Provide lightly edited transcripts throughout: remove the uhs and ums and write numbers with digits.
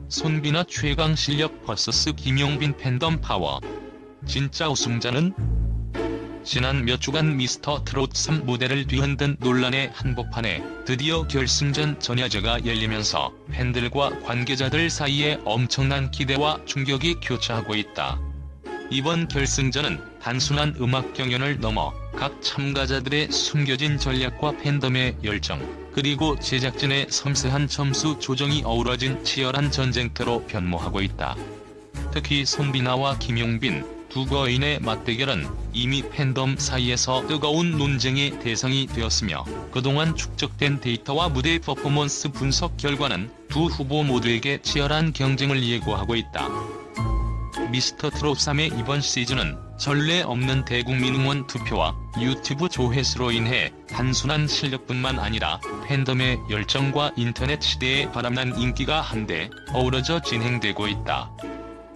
손비나 최강 실력 vs 김용빈 팬덤 파워. 진짜 우승자는? 지난 몇 주간 미스터 트롯 3 무대를 뒤흔든 논란의 한복판에 드디어 결승전 전야제가 열리면서 팬들과 관계자들 사이에 엄청난 기대와 충격이 교차하고 있다. 이번 결승전은 단순한 음악 경연을 넘어 각 참가자들의 숨겨진 전략과 팬덤의 열정, 그리고 제작진의 섬세한 점수 조정이 어우러진 치열한 전쟁터로 변모하고 있다. 특히 손비나와 김용빈 두 거인의 맞대결은 이미 팬덤 사이에서 뜨거운 논쟁의 대상이 되었으며, 그동안 축적된 데이터와 무대 퍼포먼스 분석 결과는 두 후보 모두에게 치열한 경쟁을 예고하고 있다. 미스터 트롯 3의 이번 시즌은 전례 없는 대국민 응원 투표와 유튜브 조회수로 인해 단순한 실력뿐만 아니라 팬덤의 열정과 인터넷 시대에 바람난 인기가 한데 어우러져 진행되고 있다.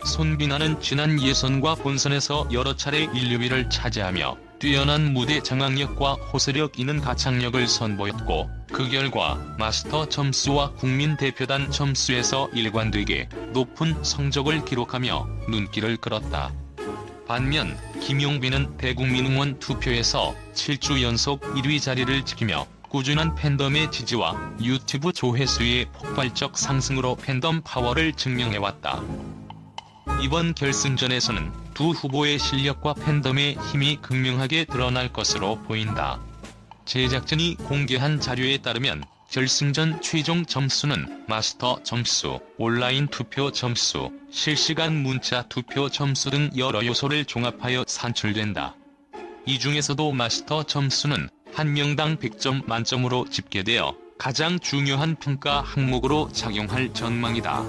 손비나는 지난 예선과 본선에서 여러 차례 1, 2위를 차지하며 뛰어난 무대 장악력과 호소력 있는 가창력을 선보였고, 그 결과 마스터 점수와 국민대표단 점수에서 일관되게 높은 성적을 기록하며 눈길을 끌었다. 반면 김용빈은 대국민응원 투표에서 7주 연속 1위 자리를 지키며 꾸준한 팬덤의 지지와 유튜브 조회수의 폭발적 상승으로 팬덤 파워를 증명해왔다. 이번 결승전에서는 두 후보의 실력과 팬덤의 힘이 극명하게 드러날 것으로 보인다. 제작진이 공개한 자료에 따르면 결승전 최종 점수는 마스터 점수, 온라인 투표 점수, 실시간 문자 투표 점수 등 여러 요소를 종합하여 산출된다. 이 중에서도 마스터 점수는 한 명당 100점 만점으로 집계되어 가장 중요한 평가 항목으로 작용할 전망이다.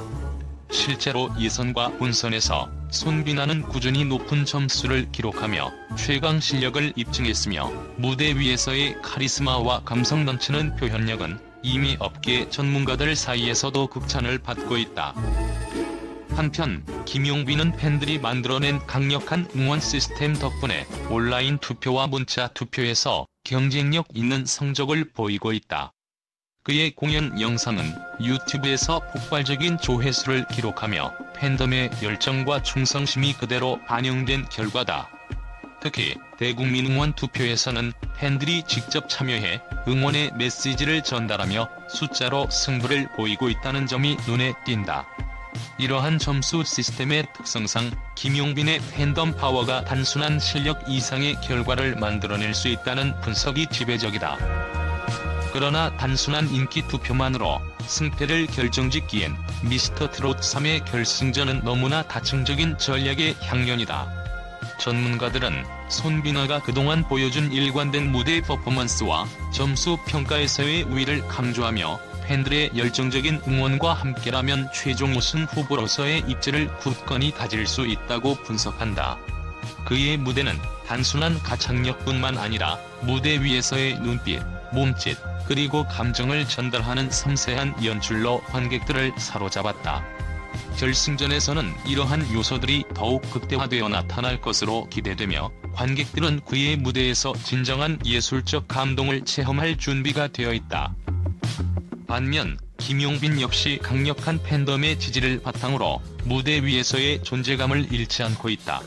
실제로 예선과 본선에서 손비나는 꾸준히 높은 점수를 기록하며 최강 실력을 입증했으며, 무대 위에서의 카리스마와 감성 넘치는 표현력은 이미 업계 전문가들 사이에서도 극찬을 받고 있다. 한편 김용빈은 팬들이 만들어낸 강력한 응원 시스템 덕분에 온라인 투표와 문자 투표에서 경쟁력 있는 성적을 보이고 있다. 그의 공연 영상은 유튜브에서 폭발적인 조회수를 기록하며 팬덤의 열정과 충성심이 그대로 반영된 결과다. 특히 대국민 응원 투표에서는 팬들이 직접 참여해 응원의 메시지를 전달하며 숫자로 승부를 보이고 있다는 점이 눈에 띈다. 이러한 점수 시스템의 특성상 김용빈의 팬덤 파워가 단순한 실력 이상의 결과를 만들어낼 수 있다는 분석이 지배적이다. 그러나 단순한 인기 투표만으로 승패를 결정짓기엔 미스터 트롯 3의 결승전은 너무나 다층적인 전략의 향연이다. 전문가들은 손비나가 그동안 보여준 일관된 무대 퍼포먼스와 점수 평가에서의 우위를 강조하며 팬들의 열정적인 응원과 함께라면 최종 우승 후보로서의 입지를 굳건히 다질 수 있다고 분석한다. 그의 무대는 단순한 가창력뿐만 아니라 무대 위에서의 눈빛, 몸짓, 그리고 감정을 전달하는 섬세한 연출로 관객들을 사로잡았다. 결승전에서는 이러한 요소들이 더욱 극대화되어 나타날 것으로 기대되며, 관객들은 그의 무대에서 진정한 예술적 감동을 체험할 준비가 되어 있다. 반면 김용빈 역시 강력한 팬덤의 지지를 바탕으로 무대 위에서의 존재감을 잃지 않고 있다.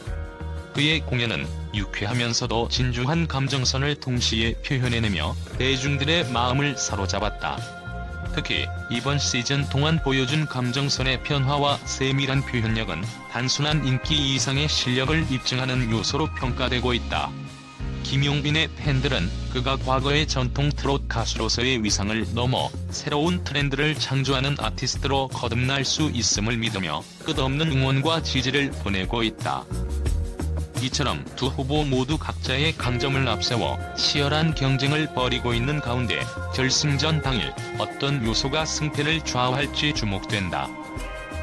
그의 공연은 유쾌하면서도 진중한 감정선을 동시에 표현해내며 대중들의 마음을 사로잡았다. 특히 이번 시즌 동안 보여준 감정선의 변화와 세밀한 표현력은 단순한 인기 이상의 실력을 입증하는 요소로 평가되고 있다. 김용빈의 팬들은 그가 과거의 전통 트롯 가수로서의 위상을 넘어 새로운 트렌드를 창조하는 아티스트로 거듭날 수 있음을 믿으며 끝없는 응원과 지지를 보내고 있다. 이처럼 두 후보 모두 각자의 강점을 앞세워 치열한 경쟁을 벌이고 있는 가운데 결승전 당일 어떤 요소가 승패를 좌우할지 주목된다.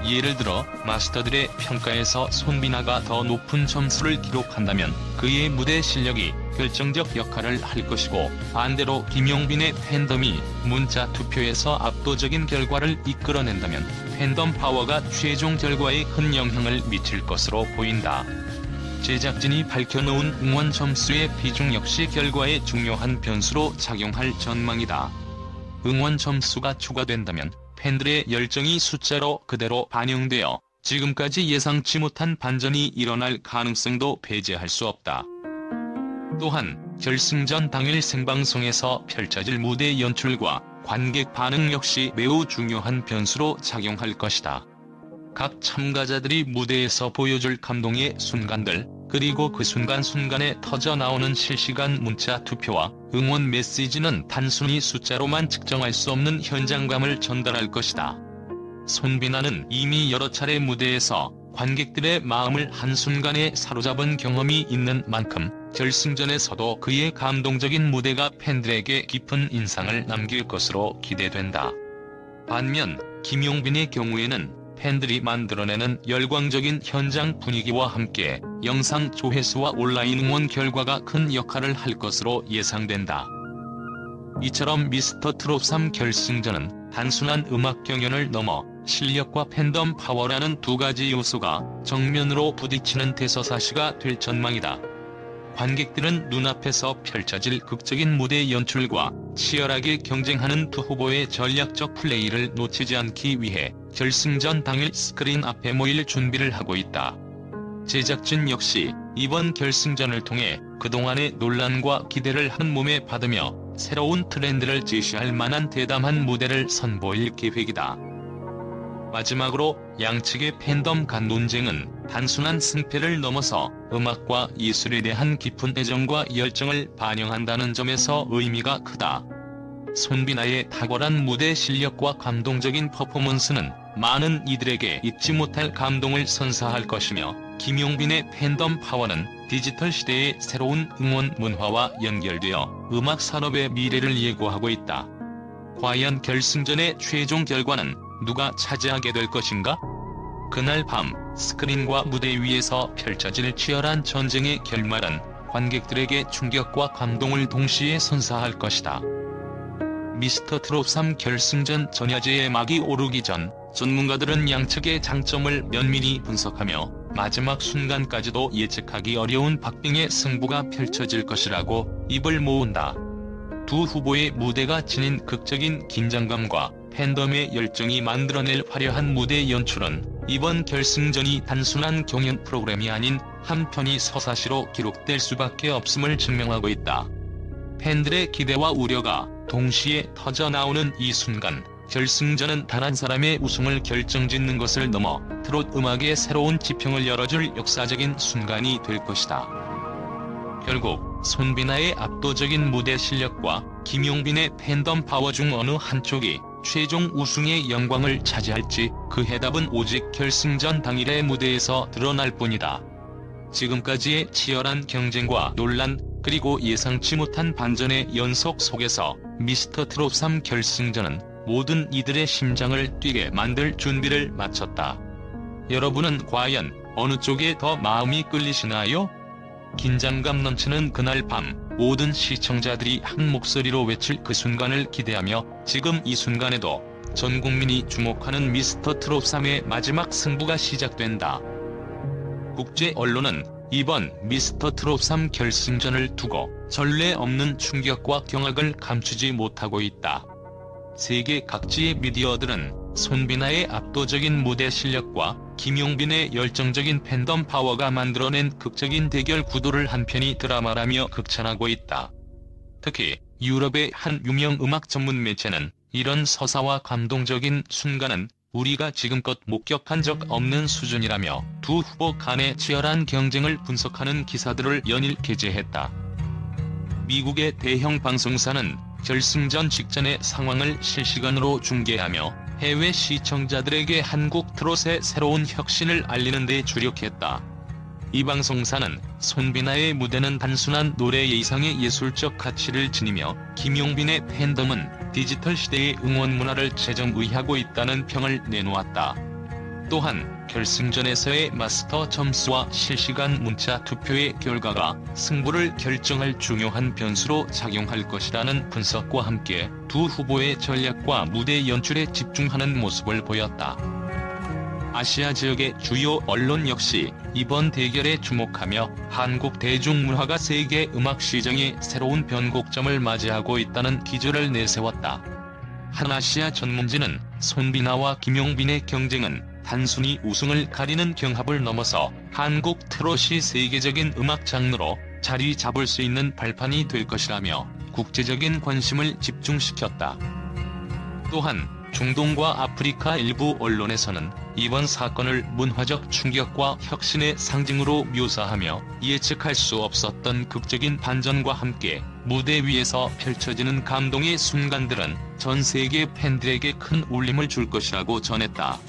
예를 들어 마스터들의 평가에서 손비나가 더 높은 점수를 기록한다면 그의 무대 실력이 결정적 역할을 할 것이고, 반대로 김용빈의 팬덤이 문자 투표에서 압도적인 결과를 이끌어낸다면 팬덤 파워가 최종 결과에 큰 영향을 미칠 것으로 보인다. 제작진이 밝혀놓은 응원 점수의 비중 역시 결과에 중요한 변수로 작용할 전망이다. 응원 점수가 추가된다면 팬들의 열정이 숫자로 그대로 반영되어 지금까지 예상치 못한 반전이 일어날 가능성도 배제할 수 없다. 또한 결승전 당일 생방송에서 펼쳐질 무대 연출과 관객 반응 역시 매우 중요한 변수로 작용할 것이다. 각 참가자들이 무대에서 보여줄 감동의 순간들, 그리고 그 순간순간에 터져나오는 실시간 문자 투표와 응원 메시지는 단순히 숫자로만 측정할 수 없는 현장감을 전달할 것이다. 손비나는 이미 여러 차례 무대에서 관객들의 마음을 한순간에 사로잡은 경험이 있는 만큼 결승전에서도 그의 감동적인 무대가 팬들에게 깊은 인상을 남길 것으로 기대된다. 반면 김용빈의 경우에는 팬들이 만들어내는 열광적인 현장 분위기와 함께 영상 조회수와 온라인 응원 결과가 큰 역할을 할 것으로 예상된다. 이처럼 미스터트롯 3 결승전은 단순한 음악 경연을 넘어 실력과 팬덤 파워라는 두 가지 요소가 정면으로 부딪히는 대서사시가 될 전망이다. 관객들은 눈앞에서 펼쳐질 극적인 무대 연출과 치열하게 경쟁하는 두 후보의 전략적 플레이를 놓치지 않기 위해 결승전 당일 스크린 앞에 모일 준비를 하고 있다. 제작진 역시 이번 결승전을 통해 그동안의 논란과 기대를 한몸에 받으며 새로운 트렌드를 제시할 만한 대담한 무대를 선보일 계획이다. 마지막으로 양측의 팬덤 간 논쟁은 단순한 승패를 넘어서 음악과 이술에 대한 깊은 애정과 열정을 반영한다는 점에서 의미가 크다. 손비나의 탁월한 무대 실력과 감동적인 퍼포먼스는 많은 이들에게 잊지 못할 감동을 선사할 것이며, 김용빈의 팬덤 파워는 디지털 시대의 새로운 응원 문화와 연결되어 음악 산업의 미래를 예고하고 있다. 과연 결승전의 최종 결과는 누가 차지하게 될 것인가? 그날 밤 스크린과 무대 위에서 펼쳐질 치열한 전쟁의 결말은 관객들에게 충격과 감동을 동시에 선사할 것이다. 미스터트롯 3 결승전 전야제의 막이 오르기 전 전문가들은 양측의 장점을 면밀히 분석하며 마지막 순간까지도 예측하기 어려운 박빙의 승부가 펼쳐질 것이라고 입을 모은다. 두 후보의 무대가 지닌 극적인 긴장감과 팬덤의 열정이 만들어낼 화려한 무대 연출은 이번 결승전이 단순한 경연 프로그램이 아닌 한편의 서사시로 기록될 수밖에 없음을 증명하고 있다. 팬들의 기대와 우려가 동시에 터져나오는 이 순간, 결승전은 단 한 사람의 우승을 결정짓는 것을 넘어 트롯 음악의 새로운 지평을 열어줄 역사적인 순간이 될 것이다. 결국 손비나의 압도적인 무대 실력과 김용빈의 팬덤 파워 중 어느 한쪽이 최종 우승의 영광을 차지할지 그 해답은 오직 결승전 당일의 무대에서 드러날 뿐이다. 지금까지의 치열한 경쟁과 논란, 그리고 예상치 못한 반전의 연속 속에서 미스터트롯 3 결승전은 모든 이들의 심장을 뛰게 만들 준비를 마쳤다. 여러분은 과연 어느 쪽에 더 마음이 끌리시나요? 긴장감 넘치는 그날 밤, 모든 시청자들이 한 목소리로 외칠 그 순간을 기대하며 지금 이 순간에도 전 국민이 주목하는 미스터트롯 3의 마지막 승부가 시작된다. 국제 언론은 이번 미스터트롯 3 결승전을 두고 전례 없는 충격과 경악을 감추지 못하고 있다. 세계 각지의 미디어들은 손비나의 압도적인 무대 실력과 김용빈의 열정적인 팬덤 파워가 만들어낸 극적인 대결 구도를 한편이 드라마라며 극찬하고 있다. 특히 유럽의 한 유명 음악 전문 매체는 이런 서사와 감동적인 순간은 우리가 지금껏 목격한 적 없는 수준이라며 두 후보 간의 치열한 경쟁을 분석하는 기사들을 연일 게재했다. 미국의 대형 방송사는 결승전 직전의 상황을 실시간으로 중계하며 해외 시청자들에게 한국 트롯의 새로운 혁신을 알리는 데 주력했다. 이 방송사는 손비나의 무대는 단순한 노래 이상의 예술적 가치를 지니며 김용빈의 팬덤은 디지털 시대의 응원 문화를 재정의하고 있다는 평을 내놓았다. 또한 결승전에서의 마스터 점수와 실시간 문자 투표의 결과가 승부를 결정할 중요한 변수로 작용할 것이라는 분석과 함께 두 후보의 전략과 무대 연출에 집중하는 모습을 보였다. 아시아 지역의 주요 언론 역시 이번 대결에 주목하며 한국 대중문화가 세계 음악 시장의 새로운 변곡점을 맞이하고 있다는 기조를 내세웠다. 한아시아 전문지는 손비나와 김용빈의 경쟁은 단순히 우승을 가리는 경합을 넘어서 한국 트롯이 세계적인 음악 장르로 자리 잡을 수 있는 발판이 될 것이라며 국제적인 관심을 집중시켰다. 또한 중동과 아프리카 일부 언론에서는 이번 사건을 문화적 충격과 혁신의 상징으로 묘사하며 예측할 수 없었던 극적인 반전과 함께 무대 위에서 펼쳐지는 감동의 순간들은 전 세계 팬들에게 큰 울림을 줄 것이라고 전했다.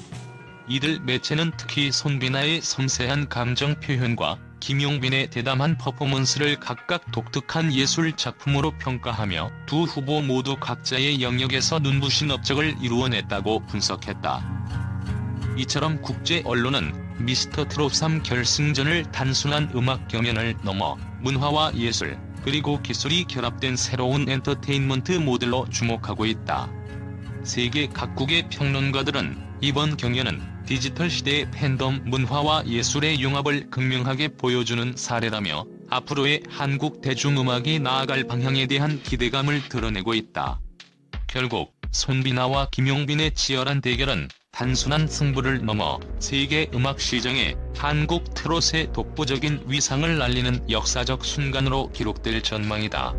이들 매체는 특히 손비나의 섬세한 감정 표현과 김용빈의 대담한 퍼포먼스를 각각 독특한 예술 작품으로 평가하며 두 후보 모두 각자의 영역에서 눈부신 업적을 이루어냈다고 분석했다. 이처럼 국제 언론은 미스터 트롯 3 결승전을 단순한 음악 경연을 넘어 문화와 예술, 그리고 기술이 결합된 새로운 엔터테인먼트 모델로 주목하고 있다. 세계 각국의 평론가들은 이번 경연은 디지털 시대의 팬덤 문화와 예술의 융합을 극명하게 보여주는 사례라며 앞으로의 한국 대중음악이 나아갈 방향에 대한 기대감을 드러내고 있다. 결국 손비나와 김용빈의 치열한 대결은 단순한 승부를 넘어 세계 음악 시장에 한국 트롯의 독보적인 위상을 알리는 역사적 순간으로 기록될 전망이다.